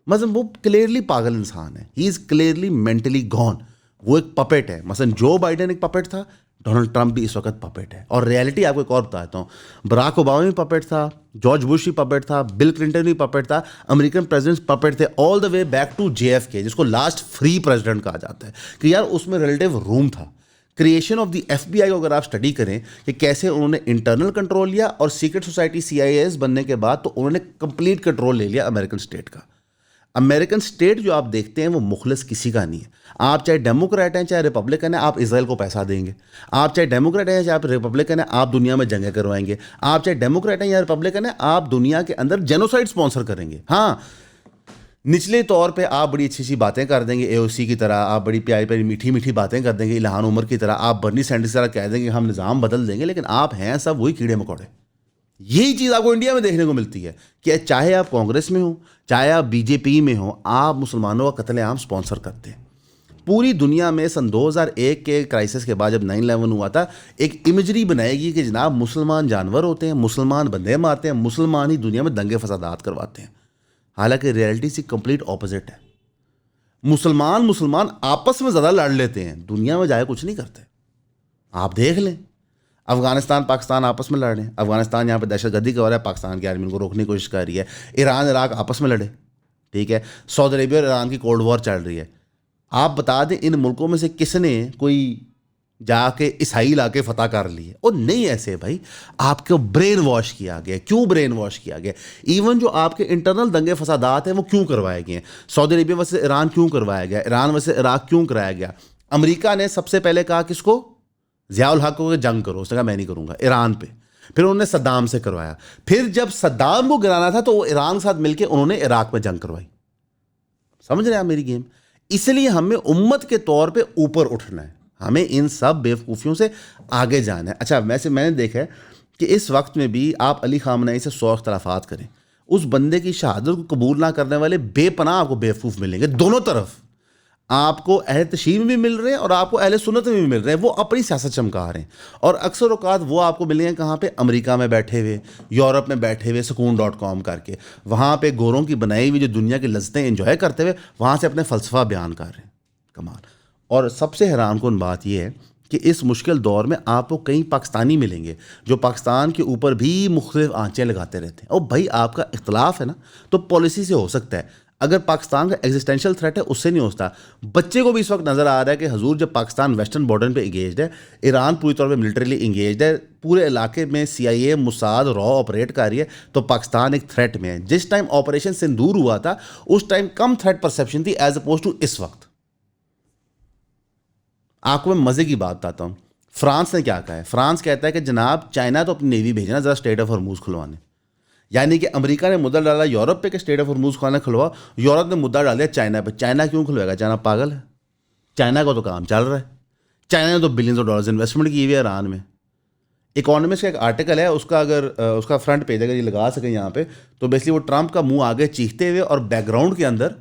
مثلا وہ کلیئرلی پاگل انسان ہے، ہی از کلیئرلی مینٹلی گون. وہ ایک پپیٹ ہے. مثلا جو بائیڈن ایک پپیٹ تھا، ڈونلڈ ٹرمپ بھی اس وقت پپیٹ ہے. اور ریئلٹی آپ کو ایک اور بتاتا ہوں، براک اوباما بھی پپیٹ تھا، جارج بش بھی پپیٹ تھا، بل کلنٹن بھی پپیٹ تھا، امریکن پریزیڈنٹس پپیٹ تھے، آل دا وے بیک ٹو JFK جس کو لاسٹ فری پریزیڈنٹ کہا جاتا ہے. کہ یار اس میں ریلیٹیو روم تھا. کریشن آف دی FBI کو اگر آپ اسٹڈی کریں کہ کیسے انہوں نے انٹرنل کنٹرول لیا، اور سیکرٹ سوسائٹی CIAS بننے کے بعد تو انہوں نے کمپلیٹ کنٹرول لے لیا امریکن اسٹیٹ کا. امریکن اسٹیٹ جو آپ دیکھتے ہیں وہ مخلص کسی کا نہیں ہے. آپ چاہے ڈیموکریٹ ہیں چاہے ریپبلکن ہیں، آپ اسرائیل کو پیسہ دیں گے. آپ چاہے ڈیموکریٹ ہیں چاہے آپ ریپبلکن ہیں، آپ دنیا میں جنگیں کروائیں گے. آپ چاہے ڈیموکریٹ ہیں یا ریپبلکن ہیں، آپ دنیا کے اندر جینوسائڈ اسپانسر کریں گے. ہاں، نچلے طور پہ آپ بڑی اچھی باتیں کر دیں گے AOC کی طرح، آپ بڑی پیاری پیاری میٹھی میٹھی باتیں کر دیں گے الہان عمر کی طرح، آپ برنی سینڈرس کی طرح کہہ دیں گے ہم نظام بدل دیں گے، لیکن آپ ہیں سب وہی کیڑے مکوڑے. یہی چیز آپ کو انڈیا میں دیکھنے کو ملتی ہے کہ چاہے آپ کانگریس میں ہوں چاہے آپ BJP میں ہوں، آپ مسلمانوں کا قتل عام اسپانسر کرتے ہیں. پوری دنیا میں سن 2001 کے کرائسس کے بعد جب 9/11 ہوا تھا، ایک امیجری بنائے گی کہ جناب مسلمان جانور ہوتے ہیں، مسلمان بندے مارتے ہیں، مسلمان ہی دنیا میں دنگے فسادات کرواتے ہیں. حالانکہ ریئلٹی سے کمپلیٹ اپوزٹ ہے. مسلمان آپس میں زیادہ لڑ لیتے ہیں، دنیا میں جائے کچھ نہیں کرتے. آپ دیکھ لیں، افغانستان پاکستان آپس میں لڑ رہے ہیں. افغانستان یہاں پہ دہشت گردی کا ہو رہا ہے، پاکستان کی آرمی ان کو روکنے کی کوشش کر رہی ہے. ایران عراق آپس میں لڑے، ٹھیک ہے. سعودی عربیہ اور ایران کی کولڈ وار چل رہی ہے. آپ بتا دیں ان ملکوں میں سے کس نے کوئی جا کے عیسائی علاقے فتح کر لیے؟ اور نہیں ایسے بھائی، آپ کو برین واش کیا گیا. کیوں برین واش کیا گیا؟ ایون جو آپ کے انٹرنل دنگے فسادات ہیں وہ کیوں کروائے گئے ہیں؟ سعودی عربیہ ویسے ایران کیوں کروایا گیا؟ ایران ویسے عراق کیوں کرایا گیا؟ امریکہ نے سب سے پہلے کہا کس کو؟ ضیاء الحق کو جنگ کرو، اس نے کہا میں نہیں کروں گا، ایران پہ. پھر انہوں نے صدام سے کروایا. پھر جب صدام کو گرانا تھا تو وہ ایران کے ساتھ مل کے انہوں نے عراق میں جنگ کروائی. سمجھ رہے ہیں آپ میری گیم؟ اس لیے ہمیں امت کے طور پہ اوپر اٹھنا ہے، ہمیں ان سب بیوقوفیوں سے آگے جانا ہے. اچھا، ویسے میں نے دیکھا ہے کہ اس وقت میں بھی آپ علی خامنہ ای سے 100 اختلافات کریں، اس بندے کی شہادت کو قبول نہ کرنے والے بے پناہ آپ کو بیوقوف ملیں گے دونوں طرف. آپ کو اہل تشیع میں بھی مل رہے ہیں اور آپ کو اہل سنت میں بھی مل رہے ہیں. وہ اپنی سیاست چمکا رہے ہیں، اور اکثر اوقات وہ آپ کو ملیں گے کہاں پہ؟ امریکہ میں بیٹھے ہوئے، یورپ میں بیٹھے ہوئے سکون.com کر کے، وہاں پہ گوروں کی بنائی ہوئی جو دنیا کی لذتیں انجوائے کرتے ہوئے وہاں سے اپنے فلسفہ بیان کر رہے ہیں. کمال. اور سب سے حیران کن بات یہ ہے کہ اس مشکل دور میں آپ کو کئی پاکستانی ملیں گے جو پاکستان کے اوپر بھی مختلف آنچیں لگاتے رہتے ہیں. اور بھائی آپ کا اختلاف ہے نا تو پالیسی سے ہو سکتا ہے، اگر پاکستان کا ایگزسٹینشل تھریٹ ہے اس سے نہیں ہوتا. بچے کو بھی اس وقت نظر آ رہا ہے کہ حضور جب پاکستان ویسٹرن بارڈر پہ انگیجڈ ہے، ایران پوری طور پہ ملٹریلی انگیجڈ ہے، پورے علاقے میں CIA موساد را آپریٹ کر رہی ہے، تو پاکستان ایک تھریٹ میں ہے. جس ٹائم آپریشن سندور ہوا تھا اس ٹائم کم تھریٹ پرسیپشن تھی ایز اپوز ٹو اس وقت. آپ کو میں مزے کی بات بتاتا ہوں، فرانس نے کیا کہا ہے. فرانس کہتا ہے کہ جناب چائنا تو اپنی نیوی بھیجنا ذرا اسٹریٹ آف ہرموز کھلوانے. یعنی کہ امریکہ نے مدعا ڈالا یورپ پہ کہ اسٹریٹ آف ہرموز کھلوا، یورپ نے مدعا ڈال دیا چائنا پہ. چائنا کیوں کھلوائے گا؟ چائنا پاگل ہے؟ چائنا کا تو کام چل رہا ہے. چائنا نے تو بلینز آف ڈالرز انویسٹمنٹ کی ہوئی ہے ایران میں. اکانومسٹ کا ایک آرٹیکل ہے، اس کا اگر اس کا فرنٹ پیج اگر یہ لگا سکیں یہاں پہ، تو بیسکلی وہ ٹرمپ کا منہ آگے چیختے ہوئے اور بیک گراؤنڈ کے اندر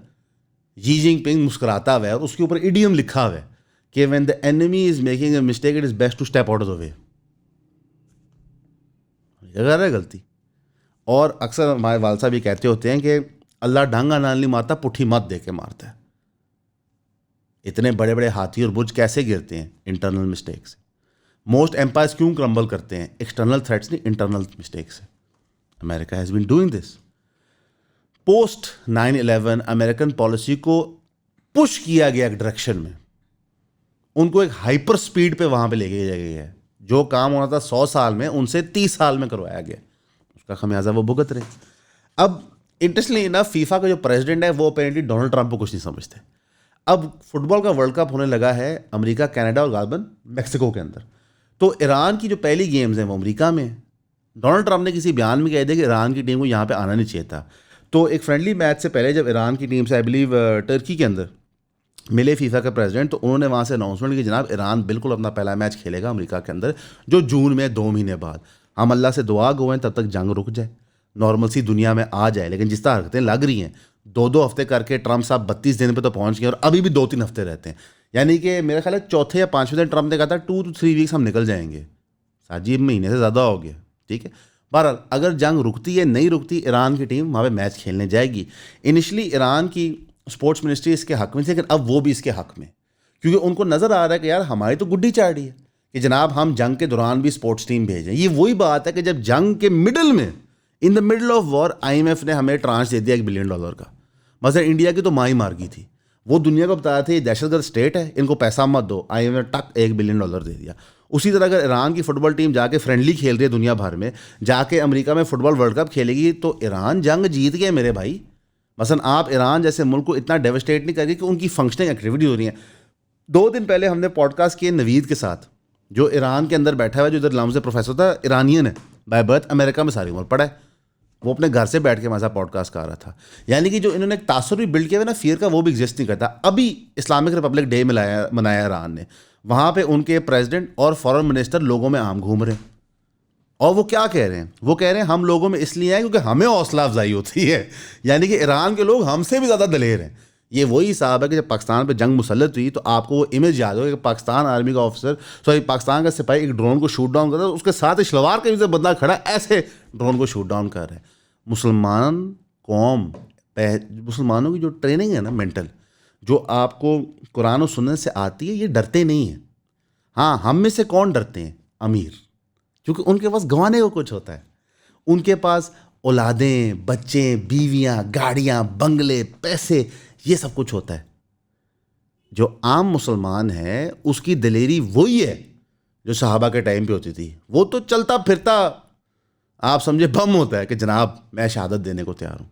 جی جنگ پنگ مسکراتا ہوا ہے، اور اس کے اوپر ایڈیم لکھا ہوا ہے کہ when the enemy is making a mistake it is best to step out of the way. یہ کر رہا ہے غلطی. اور اکثر ہمارے والد صاحب یہ کہتے ہوتے ہیں کہ اللہ ڈانگا نال نہیں مارتا، پٹھی مت دے کے مارتا ہے. اتنے بڑے بڑے ہاتھی اور برج کیسے گرتے ہیں؟ انٹرنل مسٹیک سے. موسٹ امپائرز کیوں کرمبل کرتے ہیں؟ ایکسٹرنل تھریٹس نہیں، انٹرنل مسٹیک سے. America has been doing this. Post 9/11 American policy کو پش کیا گیا ایک ڈائریکشن میں, ان کو ایک ہائپر سپیڈ پہ وہاں پہ لے کے جایا گیا ہے. جو کام ہونا تھا 100 سال میں ان سے 30 سال میں کروایا گیا, اس کا خمیازہ وہ بھگت رہے. اب انٹرسٹنگلی نا فیفا کا جو پریزیڈنٹ ہے وہ اپیرنٹلی ڈونلڈ ٹرمپ کو کچھ نہیں سمجھتے. اب فٹ بال کا ورلڈ کپ ہونے لگا ہے امریکہ, کینیڈا اور غالباً میکسیکو کے اندر. تو ایران کی جو پہلی گیمز ہیں وہ امریکہ میں ہیں. ڈونلڈ ٹرمپ نے کسی بیان میں کہہ دیا کہ ایران کی ٹیم کو یہاں پہ آنا نہیں چاہیے تھا. تو ایک فرینڈلی میچ سے پہلے جب ایران کی ٹیم سے آئی بلیو ٹرکی کے اندر ملے فیفا کے پریزیڈنٹ, تو انہوں نے وہاں سے اناؤنسمنٹ کی جناب ایران بالکل اپنا پہلا میچ کھیلے گا امریکہ کے اندر, جو جون میں 2 مہینے بعد. ہم اللہ سے دعا گو ہیں تب تک جنگ رک جائے, نارمل سی دنیا میں آ جائے. لیکن جس طرح حرکتیں لگ رہی ہیں 2 ہفتے کر کے ٹرمپ صاحب 32 دن پہ تو پہنچ گئے اور ابھی بھی 2-3 ہفتے رہتے ہیں. یعنی کہ میرا خیال ہے چوتھے یا 5ویں دن ٹرمپ نے کہا تھا 2 to 3 ویکس ہم نکل جائیں گے. ساجی مہینے سے زیادہ ہو گیا. ٹھیک ہے, بہرحال اگر جنگ رکتی ہے نہیں رکتی, ایران کی ٹیم وہاں پہ میچ کھیلنے جائے گی. انیشلی ایران کی اسپورٹس منسٹری اس کے حق میں تھی, لیکن اب وہ بھی اس کے حق میں, کیونکہ ان کو نظر آ رہا ہے کہ یار ہماری تو گڈی چاڑی ہے کہ جناب ہم جنگ کے دوران بھی اسپورٹس ٹیم بھیجیں. یہ وہی بات ہے کہ جب جنگ کے مڈل میں in the middle of war IMF نے ہمیں ٹرانش دے دیا $1 بلین کا. مثلا انڈیا کی تو ماں ہی مار گئی تھی, وہ دنیا کو بتایا تھا یہ دہشت گرد اسٹیٹ ہے, ان کو پیسہ مت دو. IMF نے ٹک $1 بلین دے دیا. اسی طرح اگر ایران کی فٹ بال ٹیم جا کے فرینڈلی کھیل رہی ہے دنیا بھر میں, جا کے امریکہ میں فٹ بال ورلڈ کپ کھیلے گی, تو ایران جنگ جیت گئے میرے بھائی. مثلا آپ ایران جیسے ملک کو اتنا ڈیوسٹیٹ نہیں کر گے کہ ان کی فنکشننگ ایکٹیویٹی ہو رہی ہیں. 2 دن پہلے ہم نے پوڈ کاسٹ کیے نوید کے ساتھ, جو ایران کے اندر بیٹھا ہوا ہے, جو ادھر لام سے پروفیسر تھا, ایرانین ہے بائی برتھ, امریکہ میں ساری عمر پڑا ہے. وہ اپنے گھر سے بیٹھ کے مزہ پوڈ کاسٹ کر رہا تھا. یعنی کہ جو انہوں نے ایک تاثر بھی بلڈ کیا ہوا نا فیئر کا, وہ بھی ایگزسٹ نہیں کرتا. ابھی اسلامک ریپبلک ڈے منایا ایران نے, وہاں پہ ان کے پریزیڈنٹ اور فارن منسٹر لوگوں میں عام گھوم رہے ہیں. اور وہ کیا کہہ رہے ہیں, وہ کہہ رہے ہیں ہم لوگوں میں اس لیے ہیں کیونکہ ہمیں حوصلہ افزائی ہوتی ہے. یعنی کہ ایران کے لوگ ہم سے بھی زیادہ دلیر ہیں. یہ وہی حساب ہے کہ جب پاکستان پہ جنگ مسلط ہوئی تو آپ کو وہ امیج یاد ہوگا کہ پاکستان آرمی کا آفیسر پاکستان کا سپاہی ایک ڈرون کو شوٹ ڈاؤن کرتا ہے, اس کے ساتھ شلوار کے سے بندہ کھڑا ایسے ڈرون کو شوٹ ڈاؤن کر رہے ہیں. مسلمان قوم, مسلمانوں کی جو ٹریننگ ہے نا مینٹل, جو آپ کو قرآن و سنت سے آتی ہے, یہ ڈرتے نہیں ہیں. ہاں ہم میں سے کون ڈرتے ہیں؟ امیر, کیونکہ ان کے پاس گنوانے کو کچھ ہوتا ہے. ان کے پاس اولادیں, بچے, بیویاں, گاڑیاں, بنگلے, پیسے, یہ سب کچھ ہوتا ہے. جو عام مسلمان ہے اس کی دلیری وہی ہے جو صحابہ کے ٹائم پہ ہوتی تھی. وہ تو چلتا پھرتا آپ سمجھے بم ہوتا ہے کہ جناب میں شہادت دینے کو تیار ہوں.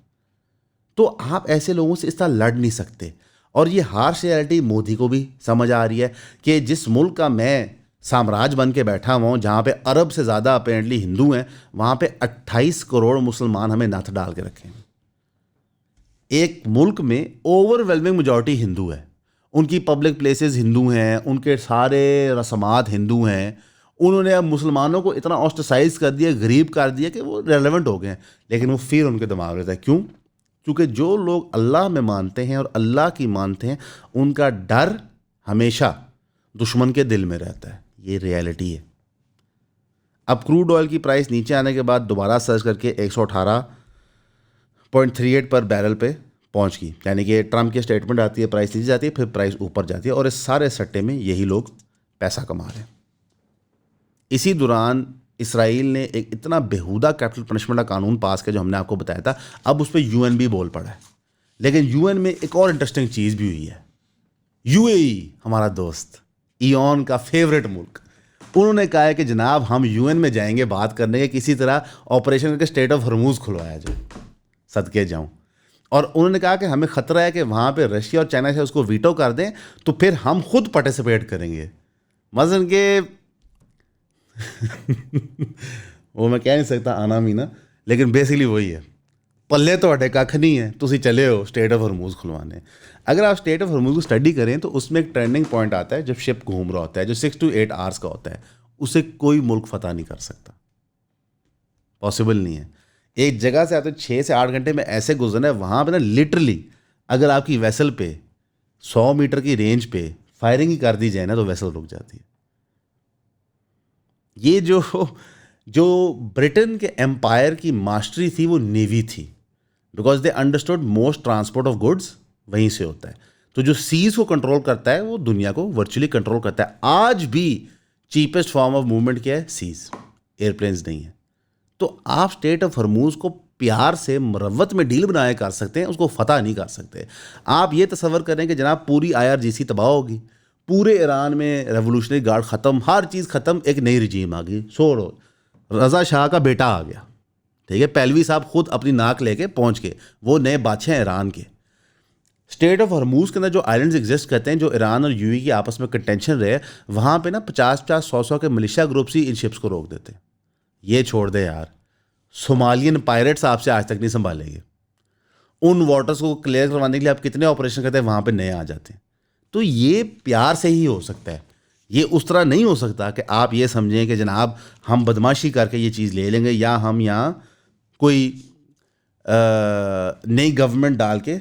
تو آپ ایسے لوگوں سے اس طرح لڑ نہیں سکتے. اور یہ ہارش ریالٹی مودی کو بھی سمجھ آ رہی ہے کہ جس ملک کا میں سامراج بن کے بیٹھا ہوا ہوں, جہاں پہ عرب سے زیادہ اپیرنٹلی ہندو ہیں, وہاں پہ 28 کروڑ مسلمان ہمیں نتھ ڈال کے رکھے ہیں. ایک ملک میں اوور ویلمنگ میجورٹی ہندو ہے, ان کی پبلک پلیسز ہندو ہیں, ان کے سارے رسمات ہندو ہیں. انہوں نے اب مسلمانوں کو اتنا آسٹرسائز کر دیا, غریب کر دیا کہ وہ ریلیونٹ ہو گئے ہیں. لیکن وہ پھر ان کے دماغ میں رہتا ہے. کیوں؟ کیونکہ جو لوگ اللہ میں مانتے ہیں اور اللہ کی مانتے ہیں, ان کا ڈر ہمیشہ دشمن کے دل میں رہتا ہے. یہ ریالٹی ہے. اب کروڈ آئل کی پرائس نیچے آنے کے بعد دوبارہ سرچ کر کے 118.38 پر بیرل پہ پہنچ گئی. یعنی کہ ٹرمپ کی اسٹیٹمنٹ آتی ہے, پرائس نیچے جاتی ہے, پھر پرائس اوپر جاتی ہے, اور اس سارے سٹے میں یہی لوگ پیسہ کما رہے ہیں. اسی دوران اسرائیل نے ایک اتنا بےہودہ کیپٹل پنشمنٹ کا قانون پاس کیا جو ہم نے آپ کو بتایا تھا. اب اس پہ UN بھی بول پڑا ہے. لیکن UN میں ایک اور انٹرسٹنگ چیز بھی ہوئی ہے. UAE ہمارا دوست, ایون کا فیوریٹ ملک, انہوں نے کہا ہے کہ جناب ہم UN میں جائیں گے بات کرنے کے, کسی طرح آپریشن کر کے اسٹیٹ آف ہرموز کھلوایا جائے. صدقے جاؤں. اور انہوں نے کہا کہ ہمیں خطرہ ہے کہ وہاں پہ رشیا اور چائنا سے اس کو ویٹو کر دیں تو پھر ہم خود پارٹیسپیٹ کریں گے. مثلاً کہ وہ میں کہہ نہیں سکتا آنا مینا, لیکن بیسکلی وہی ہے. پلے تو اٹے کھ نہیں ہے, تسی چلے ہو اسٹیٹ آف ہرموز کھلوانے. اگر آپ اسٹیٹ آف ہرموز کو اسٹڈی کریں تو اس میں ایک ٹرینڈنگ پوائنٹ آتا ہے جب شپ گھوم رہا ہوتا ہے, جو 6 to 8 آورس کا ہوتا ہے. اسے کوئی ملک فتح نہیں کر سکتا, پاسبل نہیں ہے. ایک جگہ سے آتے 6 سے 8 گھنٹے میں ایسے گزرنا ہے وہاں پہ نا, لٹرلی اگر آپ کی ویسل پہ 100 میٹر کی رینج پہ فائرنگ ہی کر دی جائے نا تو ویسل رک جاتی ہے. یہ جو برٹن کے امپائر کی ماسٹری تھی وہ نیوی تھی, because they understood most transport of goods وہیں سے ہوتا ہے. تو جو سیز کو کنٹرول کرتا ہے وہ دنیا کو ورچولی کنٹرول کرتا ہے. آج بھی چیپسٹ فارم آف موومنٹ کیا ہے؟ سیز, ایئرپلینز نہیں ہے. تو آپ اسٹیٹ آف ہرموز کو پیار سے مروت میں ڈیل بنائے کر سکتے ہیں، اس کو فتح نہیں کر سکتے. آپ یہ تصور کریں کہ جناب پوری IRGC تباہ ہوگی، پورے ایران میں ریولوشنری گارڈ ختم، ہر چیز ختم، ایک نئی رجیم آ گئی. چھوڑو، رضا شاہ کا بیٹا آ گیا، ٹھیک ہے، پہلوی صاحب خود اپنی ناک لے کے پہنچ کے، وہ نئے بادشاہ ایران کے. اسٹیٹ آف ہرموز کے اندر جو آئلینڈز ایگزسٹ کرتے ہیں، جو ایران اور UAE کی آپس میں کنٹینشن رہے، وہاں پہ نا 50-100 کے ملیشیا گروپس ہی ان شپس کو روک دیتے ہیں. یہ چھوڑ دے یار، صومالین پائریٹس آپ سے آج تک نہیں سنبھالیں گے. ان واٹرز کو کلیئر کروانے کے لیے آپ کتنے آپریشن کرتے ہیں، وہاں پہ نئے آ جاتے ہیں. تو یہ پیار سے ہی ہو سکتا ہے، یہ اس طرح نہیں ہو سکتا کہ آپ یہ سمجھیں کہ جناب ہم بدماشی کر کے یہ چیز لے لیں گے، یا ہم یہاں کوئی نئی گورنمنٹ ڈال کے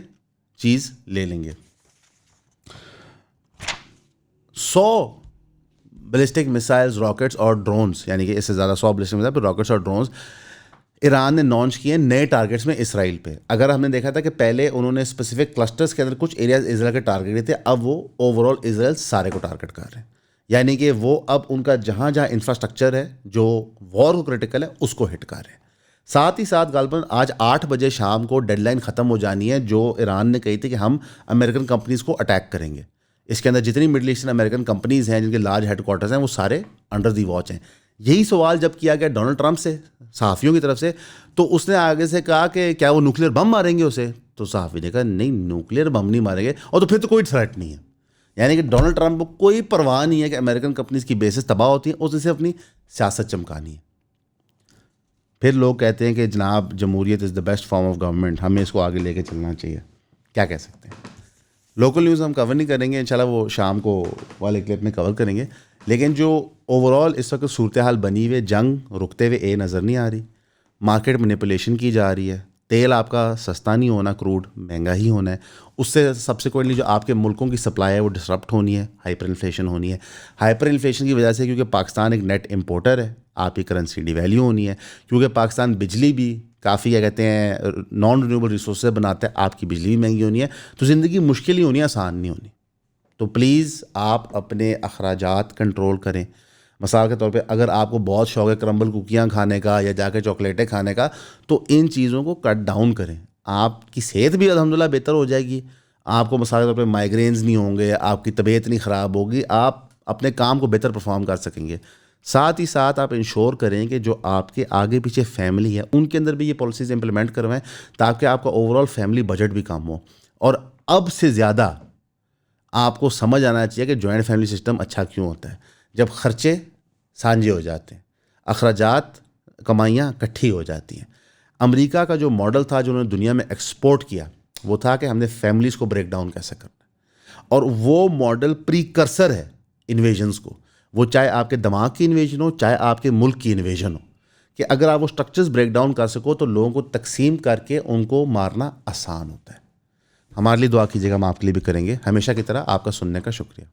چیز لے لیں گے. 100 بیلسٹک میسائلز، راکٹس اور ڈرونز، یعنی کہ اس سے زیادہ 100 بیلسٹک میسائل راکٹس اور ڈرونز ایران نے لانچ کیے نئے ٹارگیٹس میں اسرائیل پہ. اگر ہم نے دیکھا تھا کہ پہلے انہوں نے اسپیسیفک کلسٹرز کے اندر کچھ ایریاز اسرائیل کے ٹارگیٹ دیے تھے، اب وہ اوور آل اسرائیل سارے کو ٹارگیٹ کر رہے ہیں. یعنی کہ وہ اب ان کا جہاں جہاں انفراسٹرکچر ہے جو وار کو کریٹیکل ہے اس کو ہٹ کر رہے ہیں. ساتھ ہی ساتھ غالباً آج 8 بجے شام کو ڈیڈ لائن ختم ہو جانی ہے جو ایران نے کہی تھی کہ ہم امریکن کمپنیز کو اٹیک کریں گے. اس کے اندر جتنی مڈل ایسٹرن امریکن کمپنیز ہیں جن کے لارج ہیڈ کوارٹرز ہیں وہ سارے انڈر دی واچ ہیں. یہی سوال جب کیا گیا ڈونلڈ ٹرمپ سے صحافیوں کی طرف سے، تو اس نے آگے سے کہا کہ کیا وہ نیوکلیر بم ماریں گے اسے؟ تو صحافی نے کہا نہیں، نیوکلیر بم نہیں ماریں گے، اور تو پھر تو کوئی تھریٹ نہیں ہے. یعنی کہ ڈونلڈ ٹرمپ کو کوئی پرواہ نہیں ہے کہ امریکن کمپنیز کی بیسز تباہ ہوتی ہیں، اسے صرف اپنی سیاست چمکانی ہے. پھر لوگ کہتے ہیں کہ جناب جمہوریت is the best form of government, ہمیں اس کو آگے لے کے چلنا چاہیے. کیا کہہ سکتے ہیں. لوکل نیوز ہم کور نہیں کریں گے، انشاءاللہ وہ شام کو والے کلپ میں کور کریں گے. لیکن جو اوور آل اس وقت صورتحال بنی ہوئی، جنگ رکتے ہوئے نظر نہیں آ رہی، مارکیٹ مینیپولیشن کی جا رہی ہے، تیل آپ کا سستا نہیں ہونا، کروڈ مہنگا ہی ہونا ہے. اس سے سبسیکوئنٹلی جو آپ کے ملکوں کی سپلائی ہے وہ ڈسرپٹ ہونی ہے، ہائپر انفلیشن ہونی ہے. ہائپر انفلیشن کی وجہ سے کیونکہ پاکستان ایک نیٹ امپورٹر ہے، آپ کی کرنسی ڈی ویلیو ہونی ہے. کیونکہ پاکستان بجلی بھی کافی کیا کہتے ہیں نان رینیوبل ریسورسز بناتا ہے، آپ کی بجلی بھی مہنگی ہونی ہے. تو زندگی مشکل ہی ہونی ہے، آسان نہیں ہونی. تو پلیز آپ اپنے اخراجات کنٹرول کریں. مثال کے طور پہ اگر آپ کو بہت شوق ہے کرمبل کوکیاں کھانے کا یا جا کے چاکلیٹیں کھانے کا، تو ان چیزوں کو کٹ ڈاؤن کریں. آپ کی صحت بھی الحمدللہ بہتر ہو جائے گی، آپ کو مثال کے طور پہ مائیگرینز نہیں ہوں گے، آپ کی طبیعت نہیں خراب ہوگی، آپ اپنے کام کو بہتر پرفارم کر سکیں گے. ساتھ ہی ساتھ آپ انشور کریں کہ جو آپ کے آگے پیچھے فیملی ہے ان کے اندر بھی یہ پالیسیز امپلیمنٹ کروائیں تاکہ آپ کا اوور آل فیملی بجٹ بھی کم ہو. اور اب سے زیادہ آپ کو سمجھ آنا چاہیے کہ جوائنٹ فیملی سسٹم اچھا کیوں ہوتا ہے. جب خرچے سانجھے ہو جاتے ہیں، اخراجات کمائیاں کٹھی ہو جاتی ہیں. امریکہ کا جو ماڈل تھا جو انہوں نے دنیا میں ایکسپورٹ کیا وہ تھا کہ ہم نے فیملیز کو بریک ڈاؤن کیسے کرنا ہے، اور وہ ماڈل پریکرسر ہے انویژنس کو. وہ چاہے آپ کے دماغ کی انویژن ہو، چاہے آپ کے ملک کی انویژن ہو، کہ اگر آپ وہ سٹرکچرز بریک ڈاؤن کر سکو تو لوگوں کو تقسیم کر کے ان کو مارنا آسان ہوتا ہے. ہمارے لیے دعا کیجیے گا، ہم آپ کے لیے بھی کریں گے. ہمیشہ کی طرح آپ کا سننے کا شکریہ.